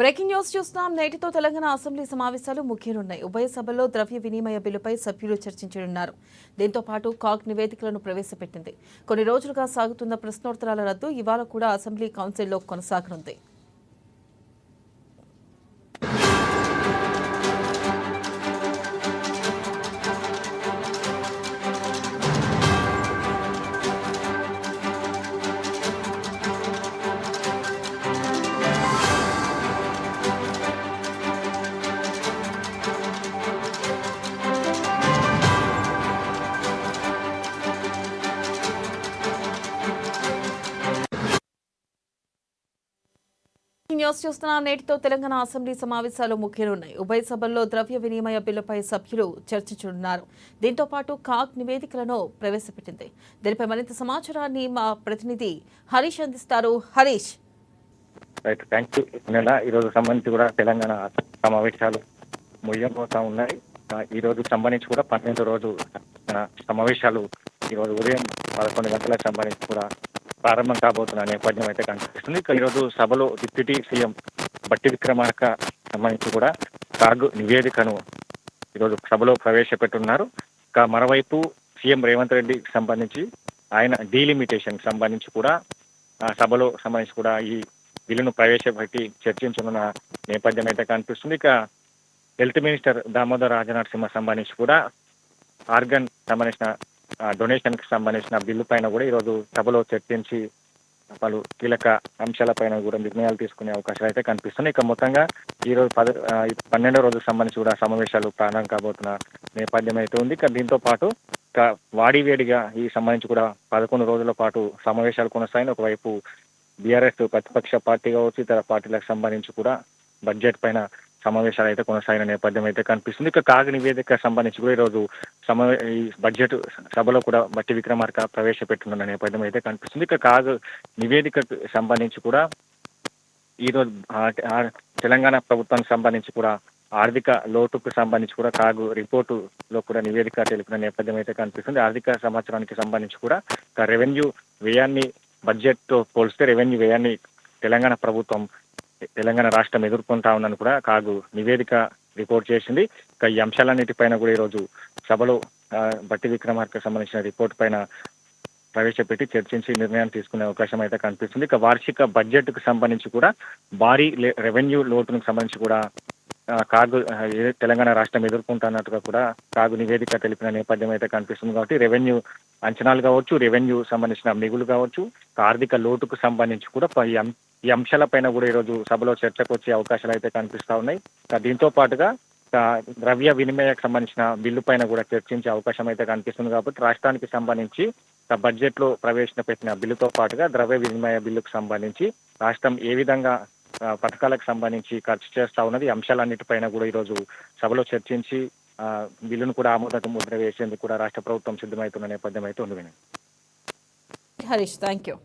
Breaking news చూస్తున్నాం. నేటితో Telangana assembly సమావేశాలు ముగియనున్నాయి. ఉభయ సభల్లో ద్రవ్య వినిమయ బిల్లుపై సభ్యులు చర్చించనున్నారు. దీంతో పాటు కాగ్ నివేదికలను ప్రవేశపెట్టింది. కొన్ని రోజులుగా సాగుతున్న ప్రశ్నోత్తరాల రద్దు ఇవాళ కూడా అసెంబ్లీ కౌన్సిల్లో కొనసాగనుంది. న్యూస్ చూస్తున్నాం. నేటితో తెలంగాణ అసెంబ్లీ సమావేశాలు ముగియనున్నాయి. ఉభయ సభల్లో ద్రవ్య వినిమయ బిల్లుపై సభ్యులు చర్చించనున్నారు. దీంతో పాటు కాగ్ నివేదికలను ప్రవేశపెట్టింది. దీనిపై మరింత సమాచారాన్ని మా ప్రతినిధి హరీష్ అందిస్తారు. హరీష్, ఈ రోజు సంబంధించి కూడా తెలంగాణ సమావేశాలు ముగియబోతా ఉన్నాయి. ఈ రోజు సంబంధించి కూడా 12వ రోజు సమావేశాలు ఈ రోజు ఉదయం 11 గంటలకు సంబంధించి కూడా ప్రారంభం కాబోతున్న నేపథ్యం అయితే కనిపిస్తుంది. ఈరోజు సభలో డిప్యూటీ సీఎం బట్టి విక్రమార్క సంబంధించి కూడా కాగ్ నివేదికను ఈరోజు సభలో ప్రవేశపెట్టున్నారు. మరోవైపు సీఎం రేవంత్ రెడ్డికి సంబంధించి ఆయన డీలిమిటేషన్ సంబంధించి కూడా సభలో సంబంధించి కూడా ఈ బిల్లును ప్రవేశపెట్టి చర్చించనున్న నేపథ్యం అయితే కనిపిస్తుంది. హెల్త్ మినిస్టర్ దామోదర్ రాజనరసింహ సంబంధించి కూడా ఆర్గన్ సంబంధించిన డొనేషన్ కి సంబంధించిన బిల్లు పైన కూడా ఈరోజు సభలో చర్చించి పలు కీలక అంశాలపైన కూడా నిర్ణయాలు తీసుకునే అవకాశాలు అయితే కనిపిస్తున్నాయి. మొత్తంగా ఈరోజు 12వ రోజు సంబంధించి కూడా సమావేశాలు ప్రారంభం కాబోతున్న నేపథ్యం అయితే ఉంది. దీంతో పాటు వాడివేడిగా ఈ సంబంధించి కూడా 11 రోజుల పాటు సమావేశాలు కొనసాగిన ఒకవైపు బీఆర్ఎస్ ప్రతిపక్ష పార్టీ కావచ్చు, ఇతర పార్టీలకు సంబంధించి కూడా బడ్జెట్ పైన సమావేశాలు అయితే కొనసాగిన నేపథ్యం అయితే కనిపిస్తుంది. కాగ్ నివేదిక సంబంధించి కూడా ఈరోజు ఈ బడ్జెట్ సభలో కూడా బట్టి విక్రమార్క ప్రవేశపెట్టున్న నేపథ్యం అయితే కనిపిస్తుంది. కాగ్ నివేదికకు సంబంధించి కూడా ఈరోజు తెలంగాణ ప్రభుత్వానికి సంబంధించి కూడా ఆర్థిక లోటుకు సంబంధించి కూడా కాగ్ రిపోర్టులో కూడా నివేదిక తెలిపిన నేపథ్యం అయితే కనిపిస్తుంది. ఆర్థిక సంవత్సరానికి సంబంధించి కూడా రెవెన్యూ వ్యయాన్ని బడ్జెట్ తో పోలిస్తే రెవెన్యూ వ్యయాన్ని తెలంగాణ రాష్ట్రం ఎదుర్కొంటా ఉందని కూడా కాగ్ నివేదిక రిపోర్ట్ చేసింది. ఈ అంశాలన్నిటిపైన కూడా ఈరోజు సభలో బట్టి విక్రమార్క సంబంధించిన రిపోర్ట్ పైన ప్రవేశపెట్టి చర్చించి నిర్ణయం తీసుకునే అవకాశం అయితే కనిపిస్తుంది. వార్షిక బడ్జెట్ కు సంబంధించి కూడా భారీ రెవెన్యూ లోటుకు సంబంధించి కూడా కాగ్ తెలంగాణ రాష్ట్రం ఎదుర్కొంటున్నట్టుగా కూడా కాగ్ నివేదిక తెలిపిన నేపథ్యం అయితే కనిపిస్తుంది. కాబట్టి రెవెన్యూ అంచనాలు కావచ్చు, రెవెన్యూ సంబంధించిన మిగులు కావచ్చు, ఆర్థిక లోటుకు సంబంధించి కూడా ఈ అంశాలపైన కూడా ఈరోజు సభలో చర్చకు వచ్చే అవకాశాలు అయితే కనిపిస్తా ఉన్నాయి. దీంతో పాటుగా ద్రవ్య వినిమయకు సంబంధించిన బిల్లు పైన కూడా చర్చించే అవకాశం అయితే కనిపిస్తుంది. కాబట్టి రాష్ట్రానికి సంబంధించి బడ్జెట్ లో ప్రవేశపెట్టిన బిల్లుతో పాటుగా ద్రవ్య వినిమయ బిల్లుకు సంబంధించి రాష్ట్రం ఏ విధంగా పథకాలకు సంబంధించి ఖర్చు చేస్తా ఉన్నది అంశాలన్నిటిపైన కూడా ఈరోజు సభలో చర్చించి బిల్లును కూడా ఆమోదక ముద్ర వేసేందుకు కూడా రాష్ట్ర ప్రభుత్వం సిద్ధమవుతున్న నేపథ్యం అయితే ఉంది. Harish, thank you.